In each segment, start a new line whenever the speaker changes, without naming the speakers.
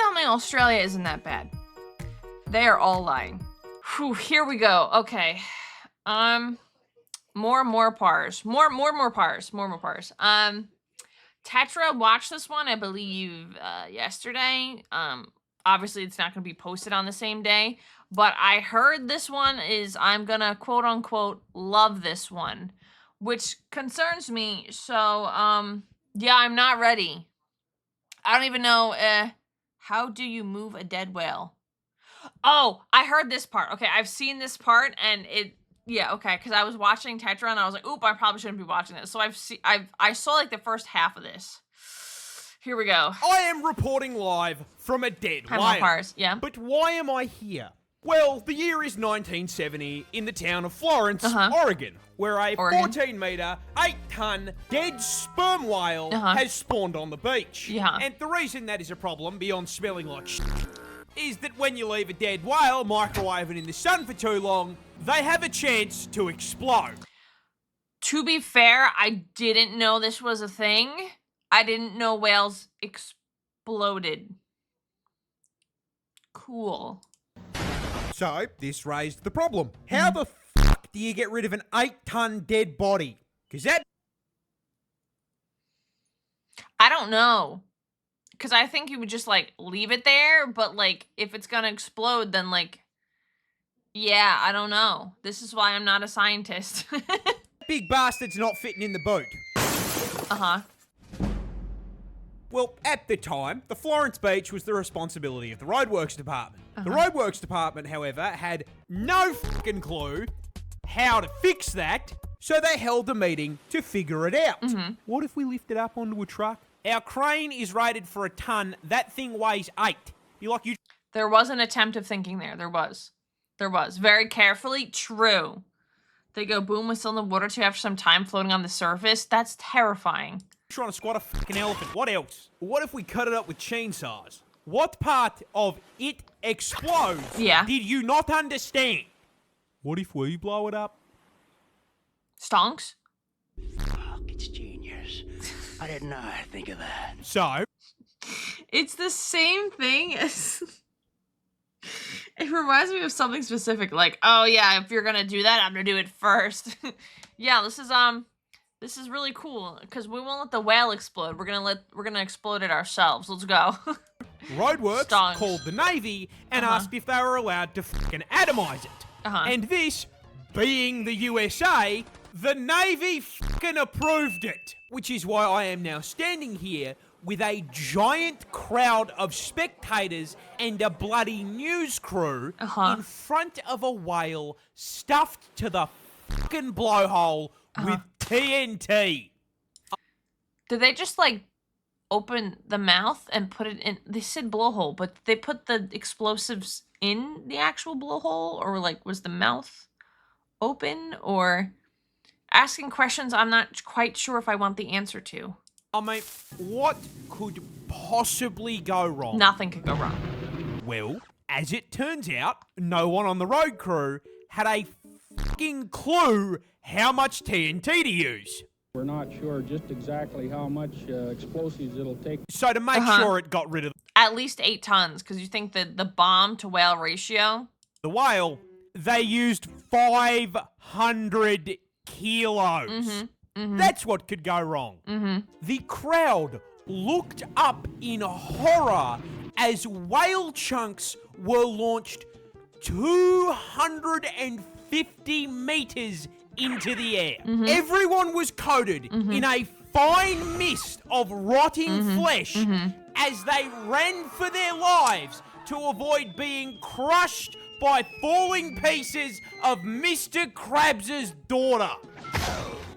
tell me Australia isn't that bad. They are all lying. Whew, here we go. Okay. More Parz. More Parz. Tetra watched this one, I believe, yesterday. Obviously it's not going to be posted on the same day, but I heard this one is, I'm gonna quote unquote love this one, which concerns me. So, yeah, I'm not ready. I don't even know, how do you move a dead whale? Oh, I heard this part. Okay, I've seen this part, and yeah, okay, because I was watching Tetra, and I was like, oop, I probably shouldn't be watching this. So I saw, like, the first half of this. Here we go.
I am reporting live from a dead whale.
Parz, yeah.
But why am I here? Well, the year is 1970 in the town of Florence, Oregon, where a 14-meter, 8-ton dead sperm whale has spawned on the beach.
Yeah.
And the reason that is a problem, beyond smelling like shit, is that when you leave a dead whale microwaving in the sun for too long, they have a chance to explode.
To be fair, I didn't know this was a thing. I didn't know whales exploded. Cool.
So, this raised the problem. How the fuck do you get rid of an 8-ton dead body? Because that...
I don't know. Because I think you would just, like, leave it there, but, like, if it's gonna explode, then, like... Yeah, I don't know. This is why I'm not a scientist.
Big bastard's not fitting in the boot. Well, at the time, the Florence Beach was the responsibility of the roadworks department. The roadworks department, however, had no fucking clue how to fix that, so they held a meeting to figure it out. What if we lift it up onto a truck? Our crane is rated for a ton. That thing weighs 8.
There was an attempt of thinking there. There was. Very carefully. True. They go boom, whistle in the water too after some time floating on the surface. That's terrifying.
Trying to squat a fucking elephant. What else? What if we cut it up with chainsaws? What part of it explodes did you not understand? What if we blow it up?
Stonks?
Fuck, it's genius. I didn't know I'd think of that.
So?
It's the same thing as... It reminds me of something specific, like, oh yeah, if you're gonna do that, I'm gonna do it first. Yeah, this is really cool, because we won't let the whale explode. We're gonna explode it ourselves. Let's go.
Roadworks called the Navy and asked if they were allowed to fucking atomize it. And this, being the USA, the Navy fucking approved it. Which is why I am now standing here with a giant crowd of spectators and a bloody news crew in front of a whale stuffed to the fucking blowhole with TNT.
Did they just, like, open the mouth and put it in? They said blowhole, but they put the explosives in the actual blowhole? Or, like, was the mouth open? Or asking questions I'm not quite sure if I want the answer to.
I mean, what could possibly go wrong?
Nothing could go wrong.
Well, as it turns out, no one on the road crew had a fucking clue how much TNT to use.
We're not sure just exactly how much explosives it'll take.
So to make sure it got rid of...
At least 8 tons, because you think that the bomb to whale ratio...
The whale, they used 500 kilos. That's what could go wrong. The crowd looked up in horror as whale chunks were launched 250 meters into the air. Everyone was coated in a fine mist of rotting flesh as they ran for their lives to avoid being crushed by falling pieces of Mr. Krabs' daughter.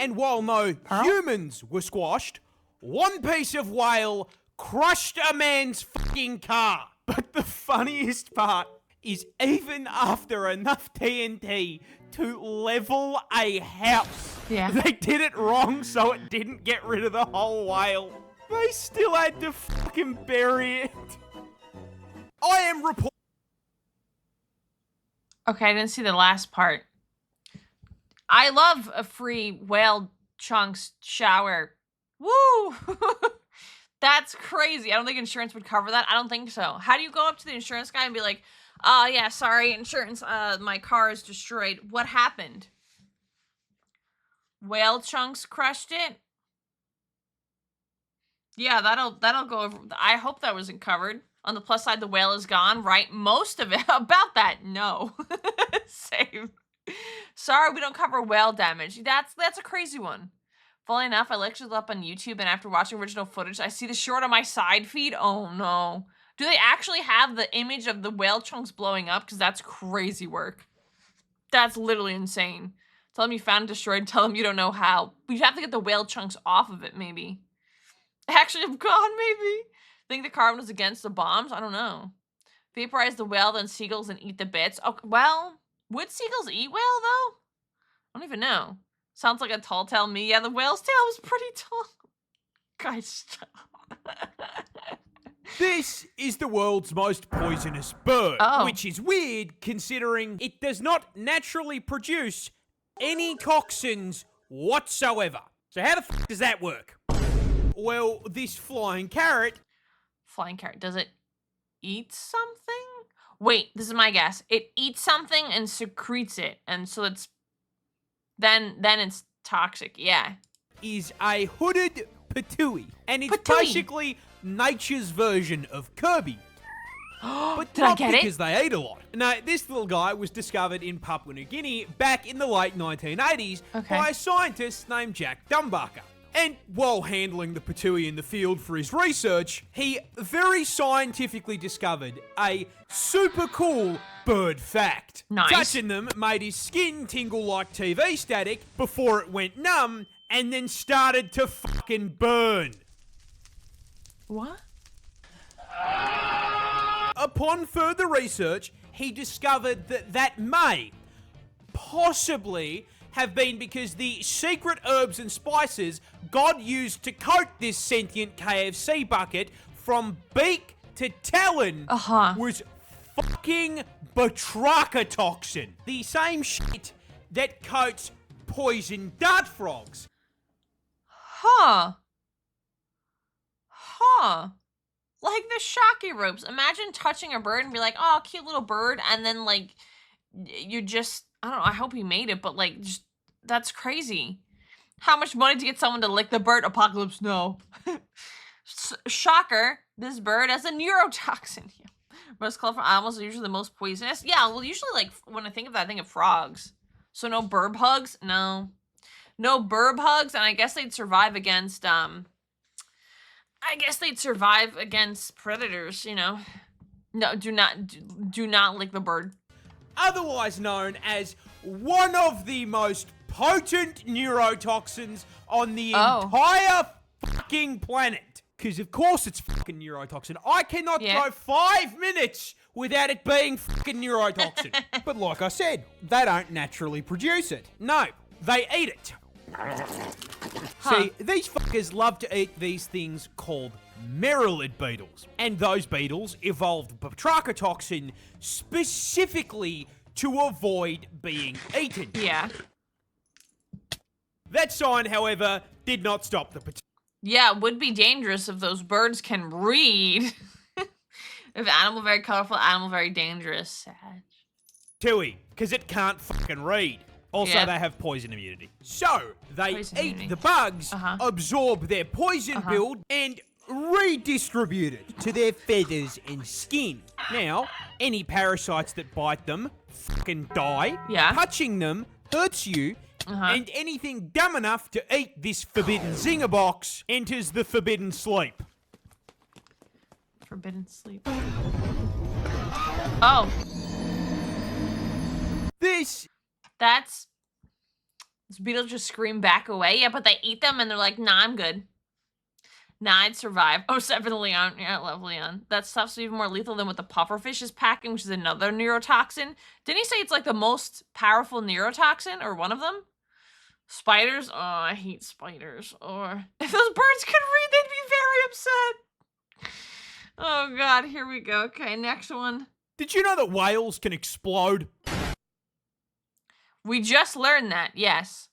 And while no humans were squashed, one piece of whale crushed a man's fucking car. But the funniest part is even after enough TNT to level a house, they did it wrong so it didn't get rid of the whole whale. They still had to fucking bury it. I am reporting.
Okay, I didn't see the last part. I love a free whale chunks shower. Woo! That's crazy. I don't think insurance would cover that. I don't think so. How do you go up to the insurance guy and be like, yeah, sorry, insurance, my car is destroyed. What happened? Whale chunks crushed it? Yeah, that'll go over. I hope that wasn't covered. On the plus side, the whale is gone, right? Most of it. About that, no. Same. Sorry, we don't cover whale damage. That's a crazy one. Funnily enough, I looked it up on YouTube, and after watching original footage, I see the short on my side feed. Oh, no. Do they actually have the image of the whale chunks blowing up? Because that's crazy work. That's literally insane. Tell them you found it destroyed. Tell them you don't know how. We have to get the whale chunks off of it, maybe. Actually, have gone, maybe. Think the carbon was against the bombs? I don't know. Vaporize the whale, then seagulls, and eat the bits. Oh, well, would seagulls eat whale, though? I don't even know. Sounds like a tall tale me. Yeah, the whale's tail was pretty tall. Guys, stop.
This is the world's most poisonous bird,
Oh.
which is weird considering it does not naturally produce any toxins whatsoever. So how the fuck does that work? Well, this flying carrot...
Flying carrot, does it eat something? Wait, this is my guess. It eats something and secretes it, and so it's... Then it's toxic, yeah.
is a hooded pitohui, and it's
Pitohui.
basically nature's version of Kirby. But
Did I
not
get it?
because they eat a lot. No, this little guy was discovered in Papua New Guinea back in the late 1980s
Okay.
by a scientist named Jack Dumbarker. And while handling the pitohui in the field for his research, he very scientifically discovered a super cool bird fact.
Nice.
Touching them made his skin tingle like TV static before it went numb and then started to fucking burn.
What?
Upon further research, he discovered that may possibly have been because the secret herbs and spices God used to coat this sentient KFC bucket from beak to talon was fucking batraka toxin. The same shit that coats poison dart frogs.
Huh. Like the shocky ropes. Imagine touching a bird and be like, oh, cute little bird. And then, like, you just, I don't know, I hope he made it, but, like, just, that's crazy. How much money to get someone to lick the bird? Apocalypse, no. Shocker, this bird has a neurotoxin. Most colorful animals are usually the most poisonous. Yeah, well, usually, like, when I think of that, I think of frogs. So no burb hugs? No. No burb hugs, and I guess they'd survive against, predators, you know. No, do not lick the bird.
Otherwise known as one of the most potent neurotoxins on the entire fucking planet. Because of course it's fucking neurotoxin. I cannot go 5 minutes without it being fucking neurotoxin. But like I said, they don't naturally produce it. No, they eat it. See, these fuckers love to eat these things called merillid beetles. And those beetles evolved batraka toxin specifically to avoid being eaten.
Yeah.
That sign, however, did not stop the
Yeah, it would be dangerous if those birds can read. If animal very colorful, animal very dangerous. Sad.
pitohui, because it can't fucking read. Also, they have poison immunity. So, they eat the bugs, absorb their poison build, and redistribute it to their feathers and skin. Now, any parasites that bite them fucking die.
Yeah.
Touching them hurts you. And anything dumb enough to eat this forbidden zinger box enters the forbidden sleep.
Forbidden sleep. Oh.
This
beetles just scream back away. Yeah, but they eat them and they're like, nah, I'm good. Nah, I'd survive. Oh, except for the Leon. Yeah, I love Leon. That stuff's even more lethal than what the pufferfish is packing, which is another neurotoxin. Didn't he say it's like the most powerful neurotoxin, or one of them? Spiders? Oh, I hate spiders. Or if those birds could read, they'd be very upset. Oh, God, here we go. Okay, next one.
Did you know that whales can explode?
We just learned that, yes.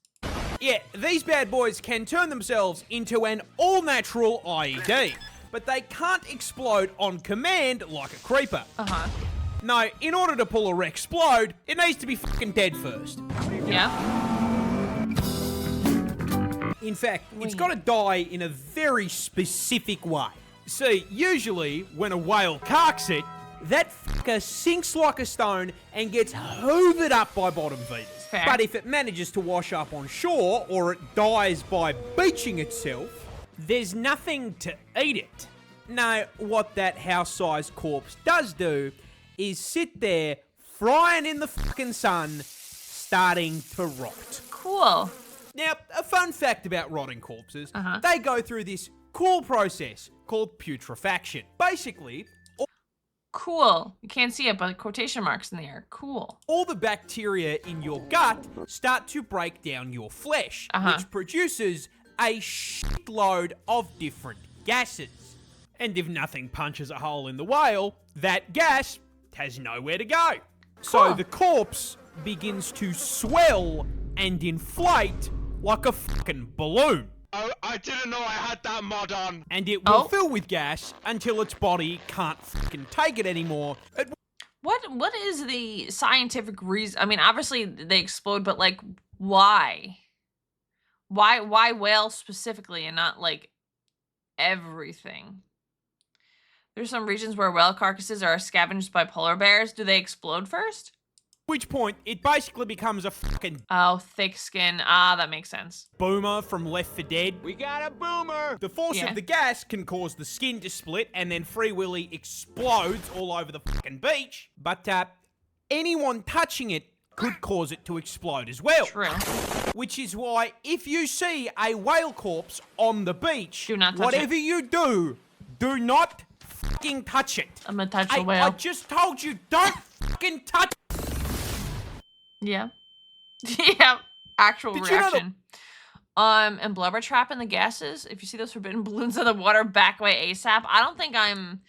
Yeah, these bad boys can turn themselves into an all-natural IED. but they can't explode on command like a creeper.
Uh-huh.
No, in order to pull a explode, it needs to be fucking dead first.
Yeah.
In fact, it's got to die in a very specific way. See, usually when a whale carks it, that fucker sinks like a stone and gets hoovered up by bottom feeders.
Fair.
But if it manages to wash up on shore or it dies by beaching itself, there's nothing to eat it. No, what that house-sized corpse does do is sit there frying in the fucking sun, starting to rot.
Cool.
Now, a fun fact about rotting corpses,
Uh-huh.
they go through this cool process called putrefaction. Basically,
Cool. You can't see it, but quotation marks in the air. Cool.
all the bacteria in your gut start to break down your flesh, which produces a shitload of different gases. And if nothing punches a hole in the whale, that gas has nowhere to go. So
Cool.
the corpse begins to swell and inflate like a fucking balloon.
Oh, I didn't know I had that mod on.
And it will fill with gas until its body can't fucking take it anymore.
What is the scientific reason? I mean, obviously they explode, but like, why? Why whales specifically and not like everything? There's some regions where whale carcasses are scavenged by polar bears. Do they explode first?
Which point, it basically becomes a fucking
Oh, thick skin. Ah, that makes sense.
boomer from Left 4 Dead.
We got a boomer.
The force
Yeah.
of the gas can cause the skin to split and then Free Willy explodes all over the fucking beach. But anyone touching it could cause it to explode as well.
True.
Which is why if you see a whale corpse on the beach,
Do not touch
whatever you do not fucking touch it.
I'm gonna touch
Hey,
the whale.
I just told you, don't fucking touch it.
Yeah. Yeah. Actual
Did you know
reaction. And blubber trap in the gases. If you see those forbidden balloons in the water, back away ASAP. I don't think I'm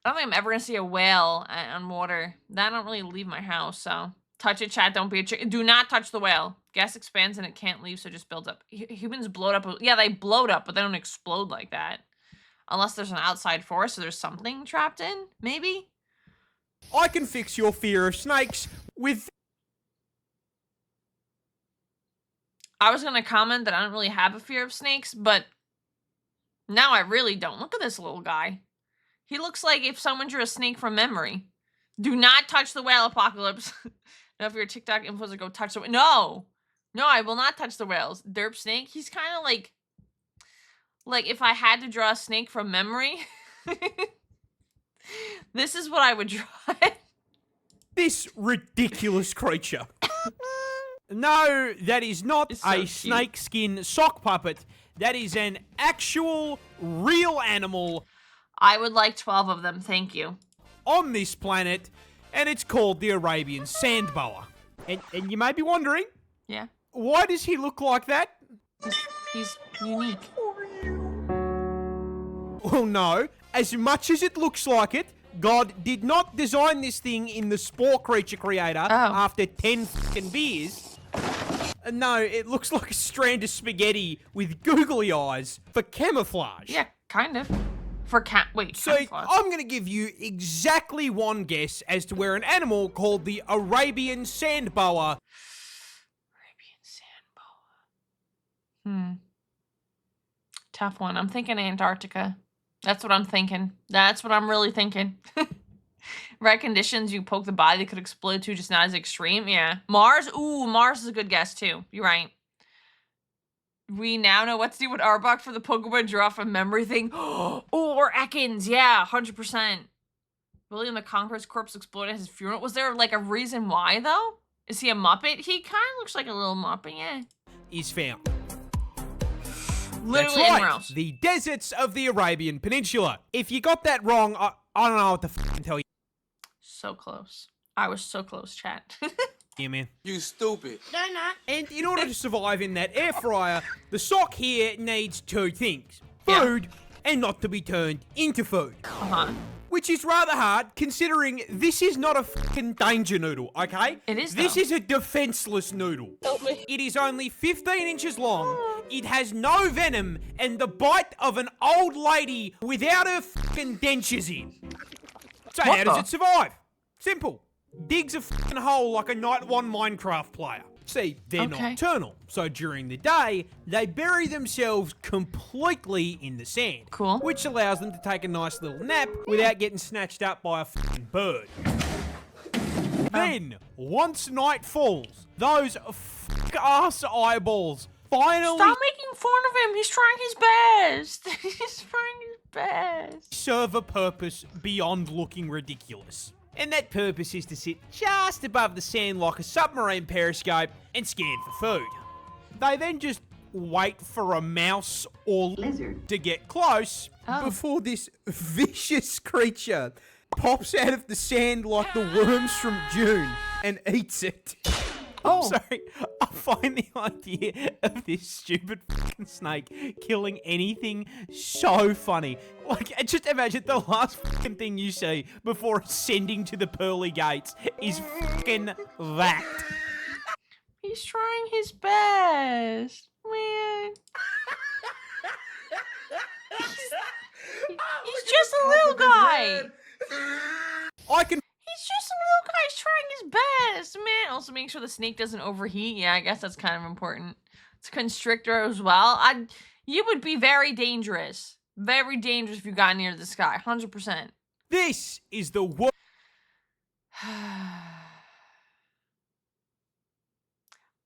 ever gonna see a whale on water. I don't really leave my house, so touch it, chat. Don't be a chicken. Do not touch the whale. Gas expands and it can't leave, so it just builds up. Humans bloat up. Yeah, they bloat up, but they don't explode like that. Unless there's an outside force, so there's something trapped in, maybe?
I can fix your fear of snakes with...
I was gonna comment that I don't really have a fear of snakes, but now I really don't. Look at this little guy. He looks like if someone drew a snake from memory. Do not touch the whale, Apocalypse. Now, if you're a TikTok influencer, go touch the whale. No! No, I will not touch the whales. Derp snake, he's kind of like if I had to draw a snake from memory, this is what I would draw.
this ridiculous creature. No, that is not
It's so
a
cute.
snakeskin sock puppet. That is an actual, real animal
I would like 12 of them, thank you.
on this planet, and it's called the Arabian sand boa. And you may be wondering,
Yeah,
why does he look like that?
he's unique.
Well, no. As much as it looks like it, God did not design this thing in the Spore Creature Creator after 10 fucking beers. No, it looks like a strand of spaghetti with googly eyes for camouflage.
Yeah, kind of. For wait,
So
camouflage.
I'm going to give you exactly one guess as to where an animal called the Arabian sand boa...
Arabian sand boa. Tough one. I'm thinking Antarctica. That's what I'm thinking. That's what I'm really thinking. Right conditions, you poke the body, they could explode too, just not as extreme. Yeah. Mars? Ooh, Mars is a good guess too. You're right. We now know what to do with Arbok for the Pokemon draw from memory thing. Oh, or Ekans. Yeah, 100%. William the Conqueror's corpse exploded at his funeral. Was there like a reason why though? Is he a Muppet? He kind of looks like a little Muppet, yeah.
is found.
Literally
That's
anywhere
right,
else.
the deserts of the Arabian Peninsula. If you got that wrong, I don't know what to fucking tell you.
So close. I was so close, chat.
Yeah, man.
You stupid.
And in order to survive in that air fryer, the sock here needs two things.
Yeah.
Food, and not to be turned into food.
Uh-huh.
Which is rather hard, considering this is not a fucking danger noodle, okay?
It is,
This
though.
is a defenseless noodle. Help me. It is only 15 inches long, It has no venom and the bite of an old lady without her fucking dentures in. So how does it survive? Simple. Digs a fucking hole like a Night 1 Minecraft player. See, they're nocturnal, so during the day, they bury themselves completely in the sand.
Cool.
Which allows them to take a nice little nap without getting snatched up by a fucking bird. Then, once night falls, those fuck-ass eyeballs finally
Stop making fun of him. He's trying his best. He's trying his best.
serve a purpose beyond looking ridiculous. And that purpose is to sit just above the sand like a submarine periscope and scan for food. They then just wait for a mouse or lizard to get close before this vicious creature pops out of the sand like the worms from June and eats it. I'm sorry, I find the idea of this stupid fucking snake killing anything so funny. Like, just imagine the last fucking thing you see before ascending to the pearly gates is fucking that.
He's trying his best. Man. He's just a little guy.
I can
He's just a little guy. He's trying his best, man. Also, make sure the snake doesn't overheat. Yeah, I guess that's kind of important. It's a constrictor as well. You would be very dangerous. Very dangerous if you got near this guy. 100%.
This is the worst.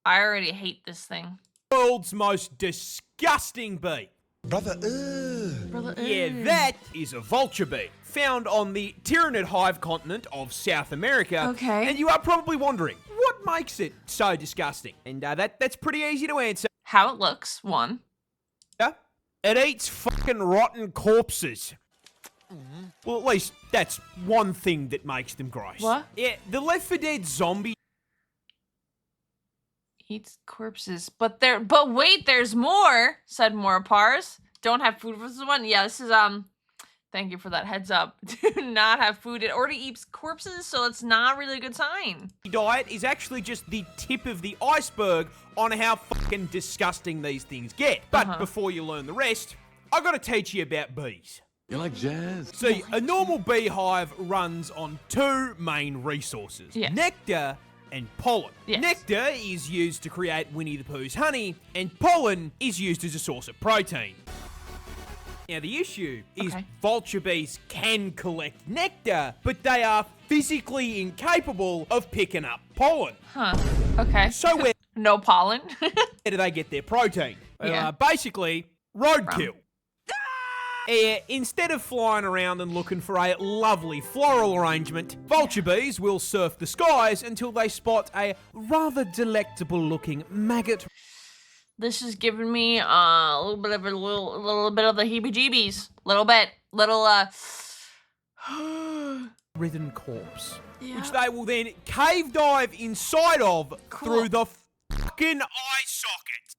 I already hate this thing.
World's most disgusting bee.
Brother,
Yeah, that is a vulture bee, found on the Tyrannid hive continent of South America.
Okay.
And you are probably wondering, what makes it so disgusting? And that's pretty easy to answer.
How it looks, one.
It eats fucking rotten corpses. Well, at least that's one thing that makes them gross.
What?
Yeah, the Left 4 Dead zombie.
Eats corpses. But wait, there's more, said more Parz. Don't have food for this one? Yeah, this is, thank you for that heads up. Do not have food. It already eats corpses, so it's not really a good sign.
Diet is actually just the tip of the iceberg on how fucking disgusting these things get. But before you learn the rest, I gotta teach you about bees.
you like jazz?
See, a normal beehive runs on two main resources.
Yes.
Nectar and pollen.
Yes.
Nectar is used to create Winnie the Pooh's honey, and pollen is used as a source of protein. Now, the issue is vulture bees can collect nectar, but they are physically incapable of picking up pollen.
Huh. Okay.
So where
No pollen.
do they get their protein?
Yeah.
Basically, roadkill. Instead of flying around and looking for a lovely floral arrangement, vulture bees will surf the skies until they spot a rather delectable looking maggot.
This is giving me a little bit of the heebie-jeebies. Little
Ridden corpse. Which they will then cave dive inside of through the fucking eye socket.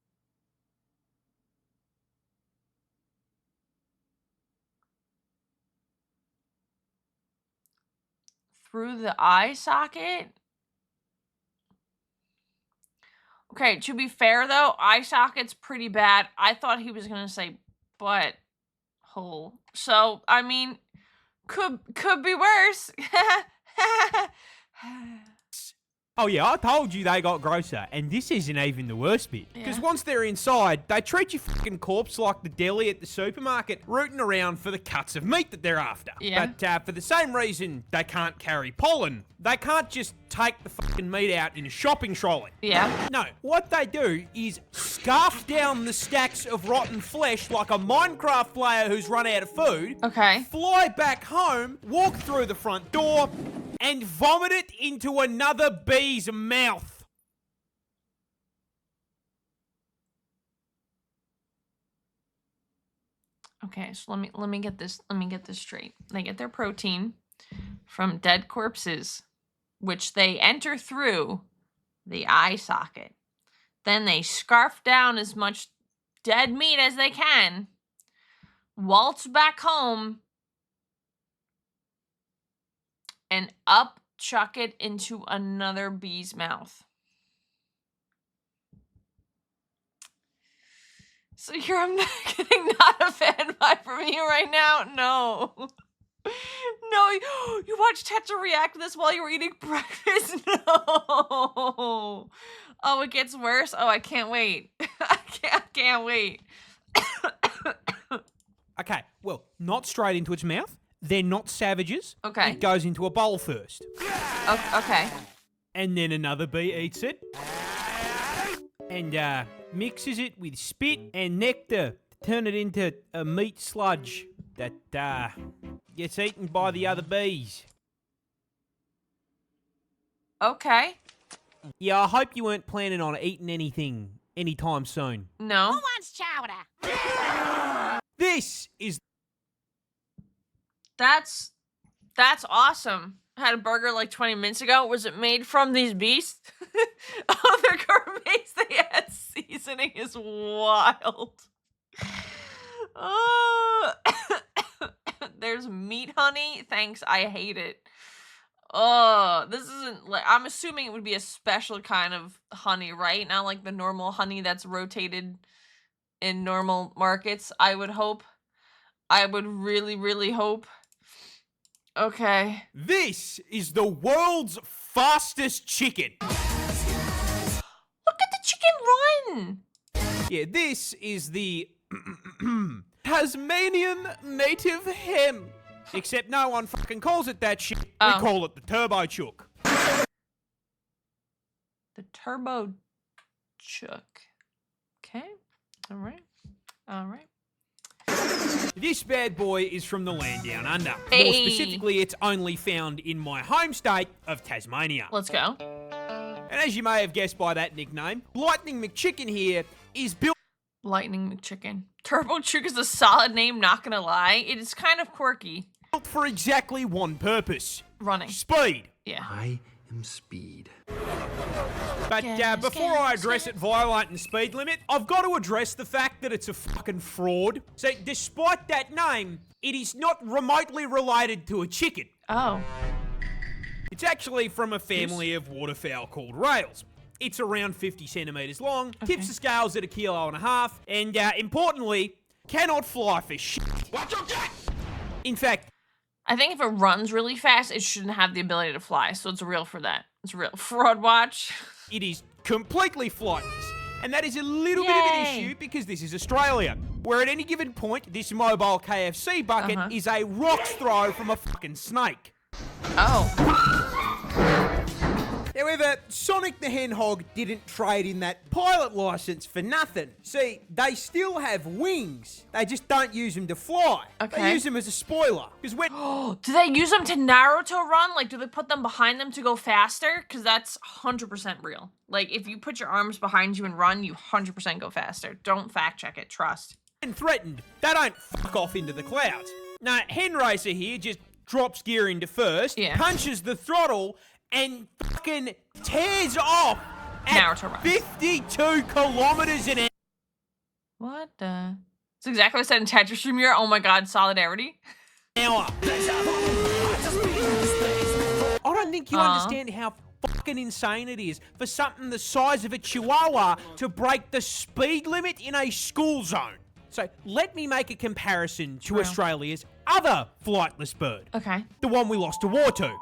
Through the eye socket? Okay, to be fair though, eye socket's pretty bad. I thought he was gonna say butt hole. So, I mean, could be worse.
Oh yeah, I told you they got grosser, and this isn't even the worst bit. Because once they're inside, they treat your fucking corpse like the deli at the supermarket, rooting around for the cuts of meat that they're after.
Yeah.
But for the same reason they can't carry pollen, they can't just take the fucking meat out in a shopping trolley.
Yeah.
No, what they do is scarf down the stacks of rotten flesh like a Minecraft player who's run out of food.
Okay.
Fly back home, walk through the front door, and vomit it into another bee's mouth.
Okay, so let me get this straight. They get their protein from dead corpses, which they enter through the eye socket. Then they scarf down as much dead meat as they can, waltz back home, and chuck it into another bee's mouth. So I'm not getting not a fan vibe from you right now? No. No, you watched Tetra react to this while you were eating breakfast? No. Oh, it gets worse? Oh, I can't wait. I can't wait.
Okay, well, not straight into its mouth. They're not savages.
Okay.
It goes into a bowl first.
Okay.
And then another bee eats it. And mixes it with spit and nectar to turn it into a meat sludge that gets eaten by the other bees.
Okay.
Yeah, I hope you weren't planning on eating anything anytime soon.
No.
Who wants chowder?
This is...
That's awesome. I had a burger like 20 minutes ago. Was it made from these beasts? Oh, they're gourmets. They add seasoning is wild. Oh. There's meat honey. Thanks, I hate it. Oh, this isn't like, I'm assuming it would be a special kind of honey, right? Not like the normal honey that's rotated in normal markets, I would hope. I would really, really hope. Okay.
This is the world's fastest chicken.
Look at the chicken run!
Yeah, this is the Tasmanian native hen. Except no one fucking calls it that shit.
Oh.
We call it the turbo chook.
The turbo chook. Okay. Alright. Alright.
This bad boy is from the land down under.
Hey.
More specifically, it's only found in my home state of Tasmania.
Let's go.
And as you may have guessed by that nickname, Lightning McChicken here is built
Lightning McChicken. Turbo chook is a solid name, not gonna lie. It is kind of quirky.
for exactly one purpose.
Running.
Speed.
Yeah.
I am speed.
But before I address it violating the speed limit, I've got to address the fact that it's a fucking fraud. So despite that name, it is not remotely related to a chicken.
Oh.
It's actually from a family of waterfowl called rails. It's around 50 centimeters long, tips the scales at 1.5 kilos, and importantly, cannot fly for shit. In fact,
I think if it runs really fast, it shouldn't have the ability to fly, so it's real for that. It's real. Fraud watch.
it is completely flightless. And that is a little bit of an
Yay.
issue because this is Australia, where at any given point, this mobile KFC bucket is a rock's throw from a fucking snake.
Oh.
However, Sonic the Hedgehog didn't trade in that pilot license for nothing. See, they still have wings. They just don't use them to fly.
Okay.
They use them as a spoiler. Because when...
Do they use them to Naruto run? Like, do they put them behind them to go faster? Because that's 100% real. Like, if you put your arms behind you and run, you 100% go faster. Don't fact check it. Trust.
when threatened, they don't fuck off into the clouds. No, Hen Racer here just drops gear into first, punches the throttle, and fucking tears off at
Naruto run.
52 kilometers an hour.
What the? It's exactly what I said in Tetris Stream here. Oh my god, solidarity.
I don't think you understand how fucking insane it is for something the size of a chihuahua to break the speed limit in a school zone. So let me make a comparison to Australia's other flightless bird.
Okay.
The one we lost a war to.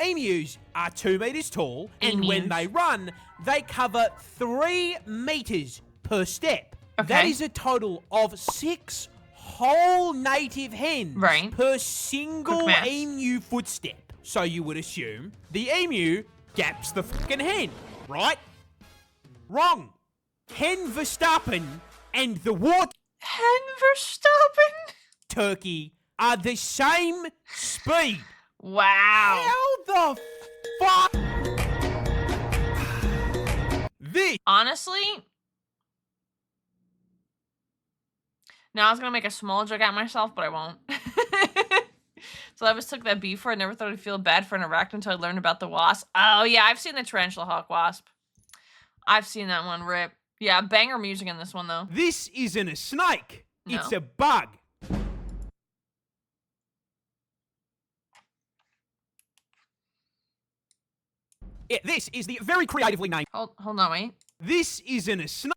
Emus are 2 meters tall, and when they run, they cover 3 meters per step.
Okay.
That is a total of 6 whole native hens per single emu footstep. So you would assume the emu gaps the fucking hen, right? Wrong. Hen Verstappen and the water
Hen Verstappen?
turkey are the same speed.
Wow.
How the fuck? This.
Honestly, now I was gonna make a small joke at myself, but I won't. So I always took that beef for. I never thought I'd feel bad for an arachnid until I learned about the wasp. Oh yeah, I've seen the tarantula hawk wasp. I've seen that one rip. Yeah, banger music in this one though.
This isn't a snake.
No.
It's a bug. Yeah, this is the very creatively named.
Hold on, wait.
This isn't a snake.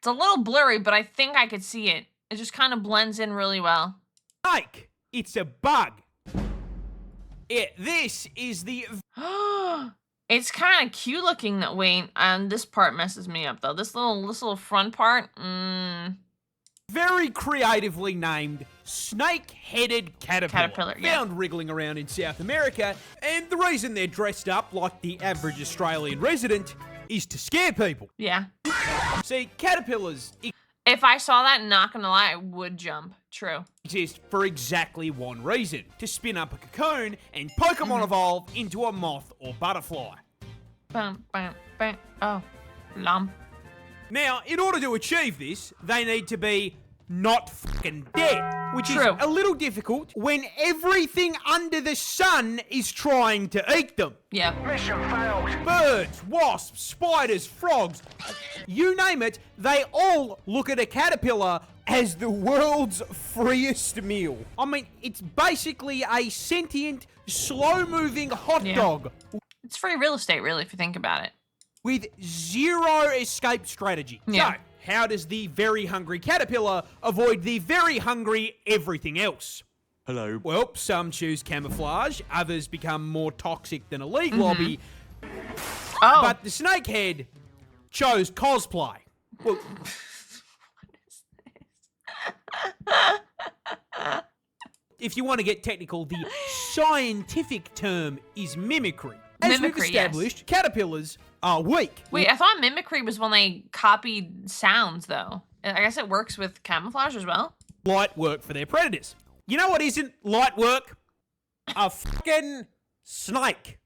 It's a little blurry, but I think I could see it. It just kind of blends in really well.
Snake. It's a bug. This is the...
It's kind of cute looking that way. And this part messes me up though. This little front part.
Very creatively named snake-headed caterpillar.
Yeah.
Found wriggling around in South America. And the reason they're dressed up like the average Australian resident is to scare people.
Yeah.
See, caterpillars
If I saw that, not gonna lie, I would jump. True.
exist for exactly one reason. To spin up a cocoon and Pokemon evolve into a moth or butterfly.
Bam, bam, bam. Oh. Lump.
Now, in order to achieve this, they need to be not fucking dead, which
True.
is a little difficult when everything under the sun is trying to eat them.
Yep.
Birds, wasps, spiders, frogs, you name it, they all look at a caterpillar as the world's freest meal. I mean, it's basically a sentient, slow-moving hot dog
It's free real estate, really, if you think about it.
with zero escape strategy.
Yeah.
So, how does the very hungry caterpillar avoid the very hungry everything else?
Hello.
Well, some choose camouflage, others become more toxic than a league lobby,
Oh.
but the snakehead chose cosplay. Well, if you want to get technical, the scientific term is mimicry. As
Mimicry,
we've established, caterpillars are weak.
Wait, I thought mimicry was when they copied sounds, though. I guess it works with camouflage as well.
Light work for their predators. You know what isn't light work? A fucking snake.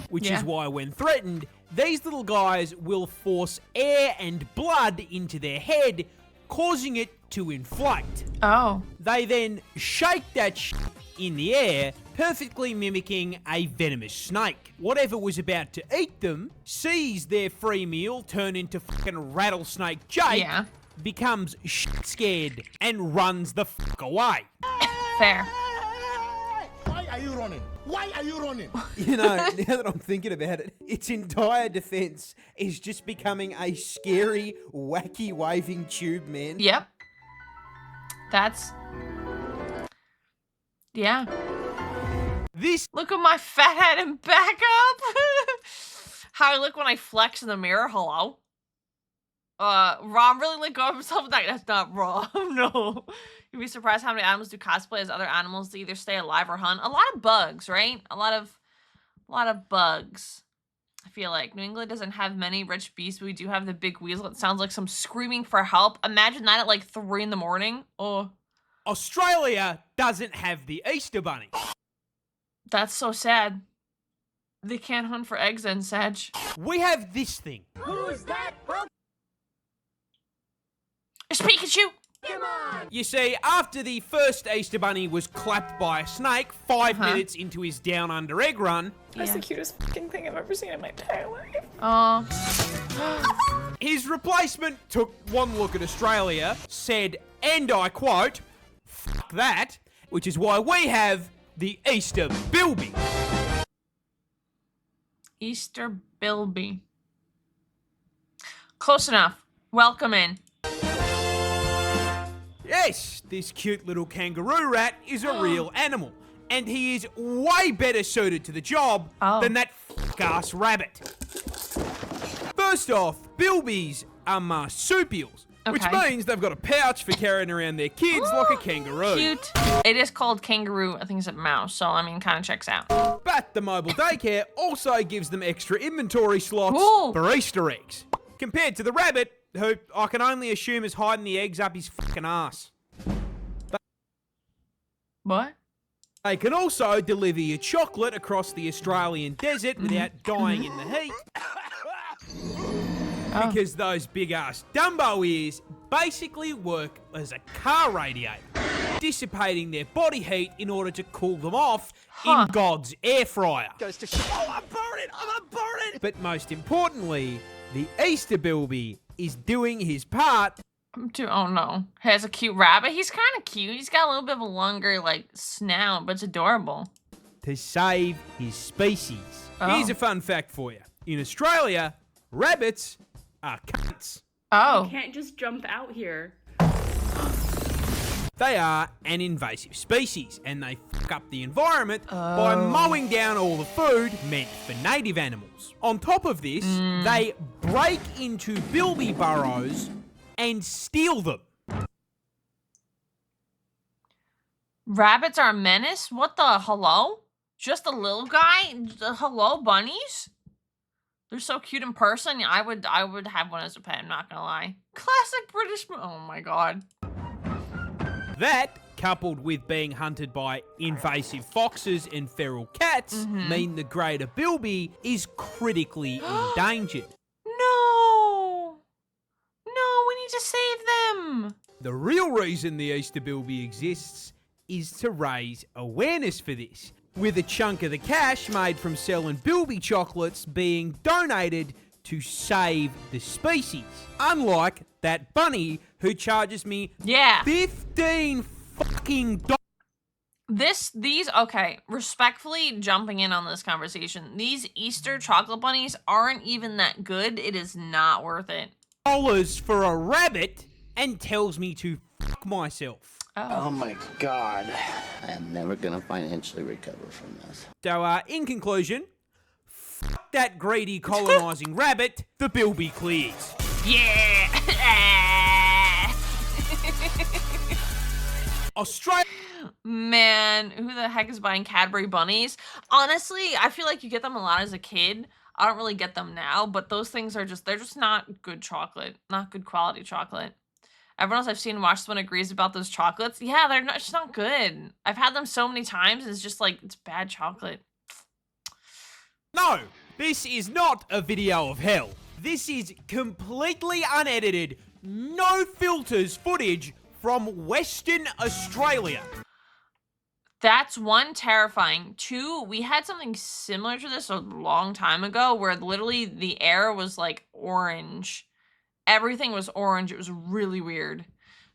Which
Yeah.
is why when threatened, these little guys will force air and blood into their head, causing it to inflate.
Oh.
They then shake that shit in the air, perfectly mimicking a venomous snake. Whatever was about to eat them sees their free meal turn into fucking rattlesnake Jake,
Yeah.
becomes shit scared, and runs the fuck away.
Fair.
Why are you running? Why are you running?
You know, now that I'm thinking about it, its entire defense is just becoming a scary, wacky, waving tube, man.
Yep. That's... Yeah.
This
Look at my fat head and back up. How I look when I flex in the mirror. Hello. Ron really let go of himself with that. That's not raw. No. You'd be surprised how many animals do cosplay as other animals to either stay alive or hunt. A lot of bugs, right? A lot of bugs. I feel like New England doesn't have many rich beasts, but we do have the big weasel. It sounds like some screaming for help. Imagine that at like 3 in the morning. Oh,
Australia doesn't have the Easter Bunny.
that's so sad. They can't hunt for eggs and Sedge.
We have this thing.
It's Pikachu.
You see, after the first Easter Bunny was clapped by a snake 5
Uh-huh.
minutes into his down under egg run,
That's
the cutest fucking thing I've ever seen in my entire life.
Oh.
his replacement took one look at Australia, said, and I quote, "Fuck that," which is why we have the Easter bilby.
Easter bilby. Close enough. Welcome in.
Yes, this cute little kangaroo rat is a real animal, and he is way better suited to the job than that fuck-ass rabbit. First off, bilbies are marsupials, which
Okay.
means they've got a pouch for carrying around their kids like a kangaroo.
Cute. It is called kangaroo. I think it's a mouse, so I mean, kind of checks out.
But the mobile daycare also gives them extra inventory slots
Cool.
for Easter eggs, compared to the rabbit, who I can only assume is hiding the eggs up his fucking ass.
What?
They can also deliver you chocolate across the Australian desert without dying in the heat. Because those big-ass Dumbo ears basically work as a car radiator, dissipating their body heat in order to cool them off in God's air fryer.
Goes to oh, I'm burning! I'm burning!
But most importantly, the Easter bilby is doing his part
Oh no. Has a cute rabbit. He's kind of cute. He's got a little bit of a longer, like, snout, but it's adorable.
to save his species.
Oh.
Here's a fun fact for you. In Australia, rabbits are cunts.
Oh.
You can't just jump out here.
They are an invasive species, and they fuck up the environment by mowing down all the food meant for native animals. On top of this, they break into bilby burrows and steal them.
Rabbits are a menace? What the hello? Just a little guy? Hello, bunnies? They're so cute in person. I would have one as a pet, I'm not gonna lie. Classic British. Oh my god.
That, coupled with being hunted by invasive foxes and feral cats, mean the greater bilby is critically endangered.
No! No, we need to save them!
The real reason the Easter bilby exists is to raise awareness for this, with a chunk of the cash made from selling bilby chocolates being donated to save the species. Unlike that bunny who charges me 15 fucking dollars.
Okay, respectfully jumping in on this conversation, these Easter chocolate bunnies aren't even that good. It is not worth it.
For a rabbit and tells me to fuck myself.
Oh my god. I am never gonna financially recover from this.
So, in conclusion, fuck that greedy colonising rabbit, the bilby clears.
Yeah!
Australia.
Man, who the heck is buying Cadbury bunnies? Honestly, I feel like you get them a lot as a kid. I don't really get them now, but those things are they're just not good chocolate. Not good quality chocolate. Everyone else I've seen watch this one agrees about those chocolates. Yeah, they're not, just not good. I've had them so many times, it's just like, it's bad chocolate.
No, this is not a video of hell. This is completely unedited, no filters footage from Western Australia.
That's one, terrifying. Two, we had something similar to this a long time ago where literally the air was like orange. Everything was orange. It was really weird.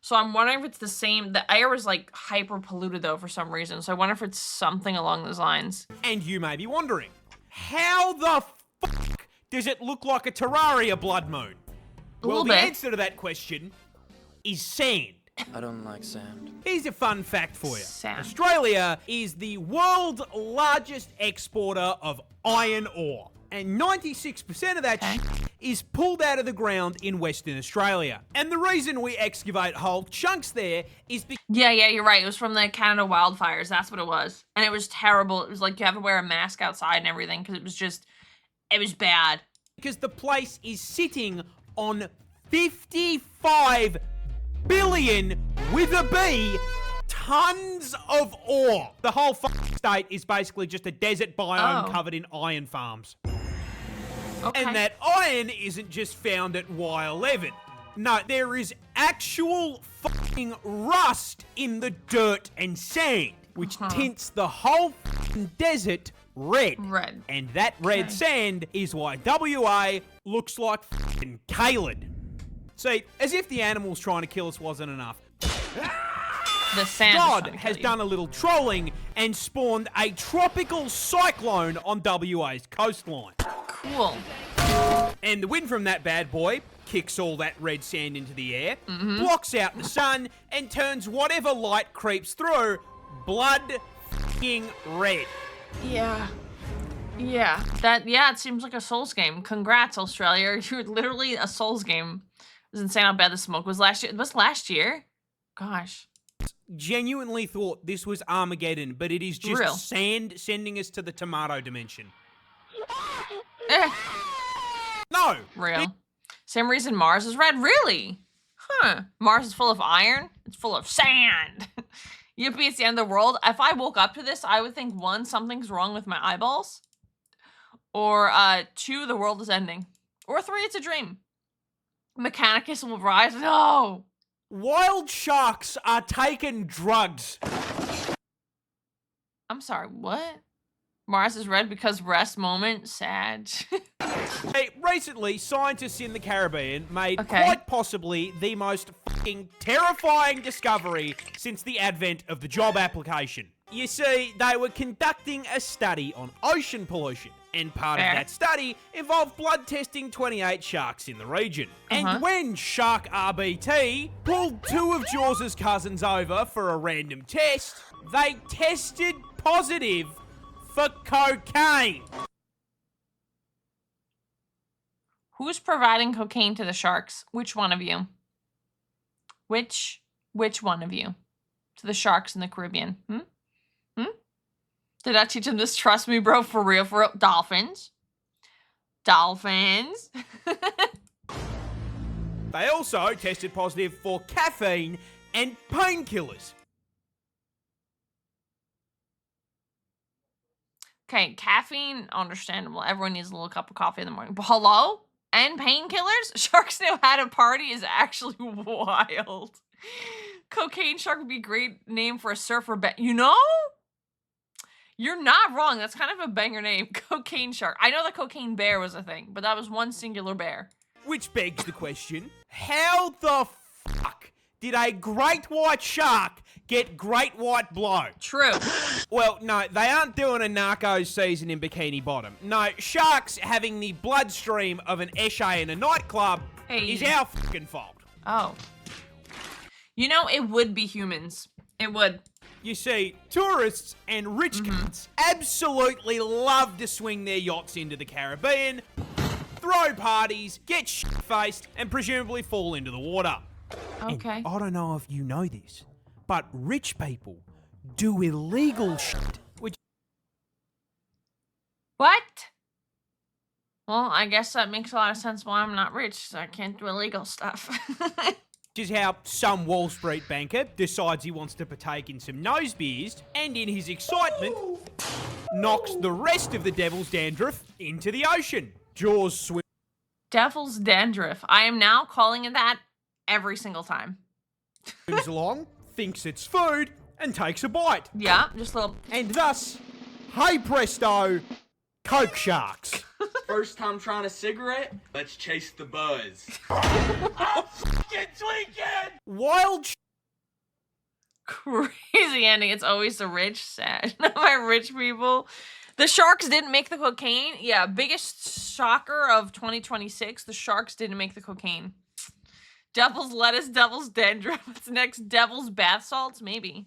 So I'm wondering if it's the same. The air was like hyper polluted though for some reason. So I wonder if it's something along those lines.
And you may be wondering, how the fuck does it look like a Terraria blood moon? Well, the answer to that question is sand.
I don't like sand.
Here's a fun fact for you.
Sand.
Australia is the world's largest exporter of iron ore. And 96% of that shit is pulled out of the ground in Western Australia. And the reason we excavate whole chunks there is because...
Yeah, you're right. It was from the Canada wildfires. That's what it was. And it was terrible. It was like you have to wear a mask outside and everything because it was bad.
Because the place is sitting on 55 billion, with a B, tons of ore. The whole fucking state is basically just a desert biome covered in iron farms.
Okay.
And that iron isn't just found at Y11. No, there is actual fucking rust in the dirt and sand, which tints the whole fucking desert red.
Red.
And that red sand is why WA looks like fucking Caled. See, as if the animals trying to kill us wasn't enough.
The sand
God has done a little trolling and spawned a tropical cyclone on WA's coastline.
Cool.
And the wind from that bad boy kicks all that red sand into the air, blocks out the sun, and turns whatever light creeps through blood fucking red.
Yeah. Yeah. It seems like a Souls game. Congrats, Australia. You're literally a Souls game. It was insane how bad the smoke was last year. It was last year? Gosh.
Genuinely thought this was Armageddon, but it is just sand sending us to the tomato dimension. No!
Real. Same reason Mars is red? Really? Huh. Mars is full of iron? It's full of sand. Yippee, it's the end of the world. If I woke up to this, I would think, one, something's wrong with my eyeballs. Or, two, the world is ending. Or three, it's a dream. Mechanicus will rise. No!
Wild sharks are taking drugs.
I'm sorry, what? Mars is red because rest moment, sad.
Hey, recently, scientists in the Caribbean made quite possibly the most fucking terrifying discovery since the advent of the job application. You see, they were conducting a study on ocean pollution, And part
Fair.
of that study involved blood testing 28 sharks in the region. And when Shark RBT pulled 2 of Jaws' cousins over for a random test, they tested positive for cocaine.
Who's providing cocaine to the sharks? Which one of you? Which one of you? To the sharks in the Caribbean? Did I teach them this? Trust me, bro. For real, for real. Dolphins. Dolphins.
They also tested positive for caffeine and painkillers.
Okay, caffeine, understandable. Everyone needs a little cup of coffee in the morning. But hello? And painkillers? Sharks know how to party is actually wild. Cocaine shark would be a great name for a surfer. You know? You're not wrong. That's kind of a banger name. Cocaine shark. I know the cocaine bear was a thing, but that was one singular bear.
Which begs the question, how the fuck did a great white shark get great white blow?
True.
Well, no, they aren't doing a Narcos season in Bikini Bottom. No, sharks having the bloodstream of an Eshe in a nightclub is our fucking fault.
Oh. You know, it would be humans. It would.
You see, tourists and rich cunts absolutely love to swing their yachts into the Caribbean, throw parties, get shit-faced, and presumably fall into the water.
Okay.
And I don't know if you know this, but rich people do illegal shit, which
What? Well, I guess that makes a lot of sense why I'm not rich, so I can't do illegal stuff.
is how some Wall Street banker decides he wants to partake in some nose beers, and in his excitement, knocks the rest of the devil's dandruff into the ocean. Jaws swim.
Devil's dandruff. I am now calling it that every single time.
Swims along, thinks it's food, and takes a bite.
Yeah, just a little.
And thus, hey presto, Coke sharks.
First time trying a cigarette? Let's chase the buzz.
Wild
Crazy ending. It's always the rich. Sad. My rich people. The sharks didn't make the cocaine. Yeah, biggest shocker of 2026. The sharks didn't make the cocaine. Devil's lettuce, devil's dandruff. What's next? Devil's bath salts? Maybe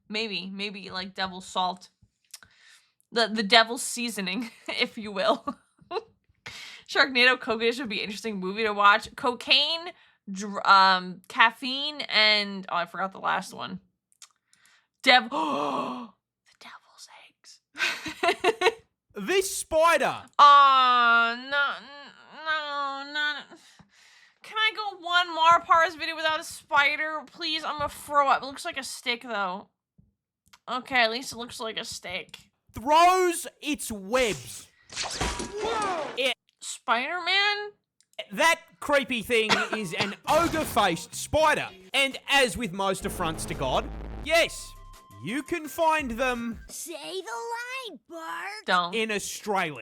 like devil's salt. The devil's seasoning, if you will. Sharknado Cocaine would be an interesting movie to watch. Cocaine, caffeine, and oh, I forgot the last one. The devil's eggs.
This spider.
Oh, no. Can I go one more Parz video without a spider? Please, I'm gonna throw up. It looks like a stick, though. Okay, at least it looks like a stick.
Throws its webs.
Spider-Man?
That creepy thing is an ogre-faced spider. And as with most affronts to God, yes, you can find them...
Say the line, Bart.
Don't.
...in Australia.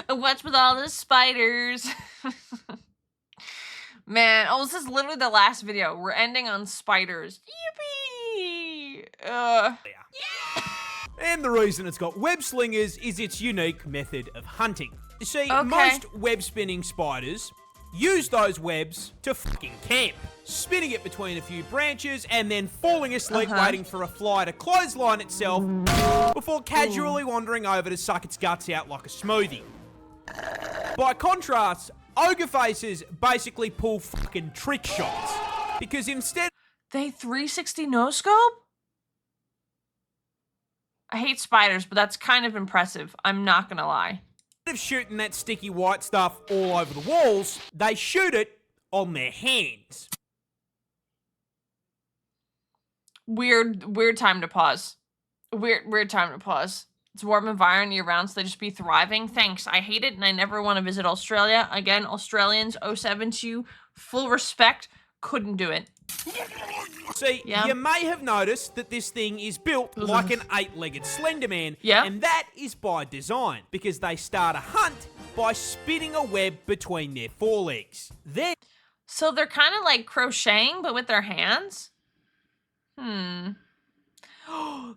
What's with all the spiders? Man, oh, this is literally the last video. We're ending on spiders. Yippee!
And the reason it's got web slingers is its unique method of hunting. You see,
Okay.
most web-spinning spiders use those webs to fucking camp, spinning it between a few branches and then falling asleep waiting for a fly to clothesline itself before casually wandering over to suck its guts out like a smoothie. By contrast, ogre faces basically pull fucking trick shots, because instead
They 360 no-scope? I hate spiders, but that's kind of impressive. I'm not gonna lie.
of shooting that sticky white stuff all over the walls, they shoot it on their hands.
Weird time to pause. Weird time to pause. It's warm environment year round, so they just be thriving. Thanks. I hate it, and I never want to visit Australia. Again, Australians, 072, full respect, couldn't do it.
See, you may have noticed that this thing is built like an 8-legged Slender Man, and that is by design, because they start a hunt by spinning a web between their forelegs. Then,
So they're kind of like crocheting, but with their hands?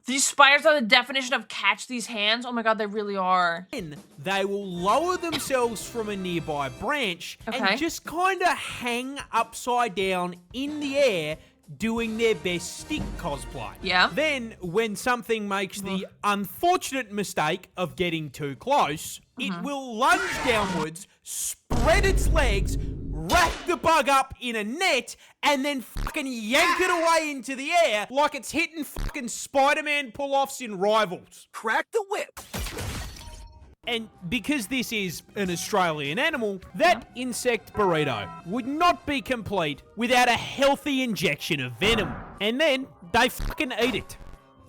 These spiders are the definition of catch these hands. Oh my god, they really are.
Then they will lower themselves from a nearby branch and just kind of hang upside down in the air, doing their best stick cosplay.
Yeah.
Then, when something makes the unfortunate mistake of getting too close, it will lunge downwards, spread its legs, wrap the bug up in a net, and then fucking yank it away into the air like it's hitting fucking Spider-Man pull-offs in Rivals.
Crack the whip.
And because this is an Australian animal, that insect burrito would not be complete without a healthy injection of venom. And then they fucking eat it.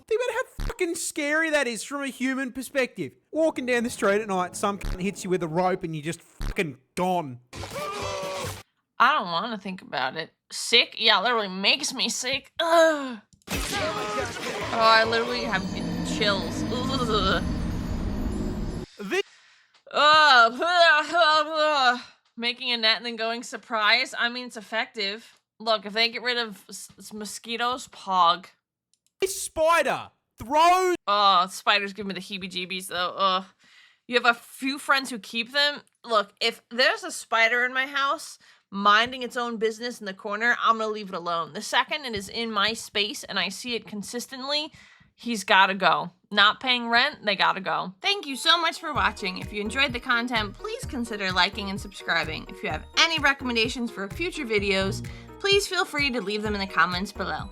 Think about how fucking scary that is from a human perspective. Walking down the street at night, some cunt hits you with a rope and you're just fucking gone.
I don't want to think about it. Sick? Yeah, it literally makes me sick. Ugh. Oh, I literally have chills. Ugh. Making a net and then going surprise. I mean, it's effective. Look, if they get rid of mosquitoes, pog.
This spider throws.
Oh, spiders give me the heebie-jeebies, though. Ugh. You have a few friends who keep them. Look, if there's a spider in my house minding its own business in the corner, I'm gonna leave it alone. The second it is in my space and I see it consistently, he's gotta go. Not paying rent, they gotta go. Thank you so much for watching. If you enjoyed the content, please consider liking and subscribing. If you have any recommendations for future videos, please feel free to leave them in the comments below.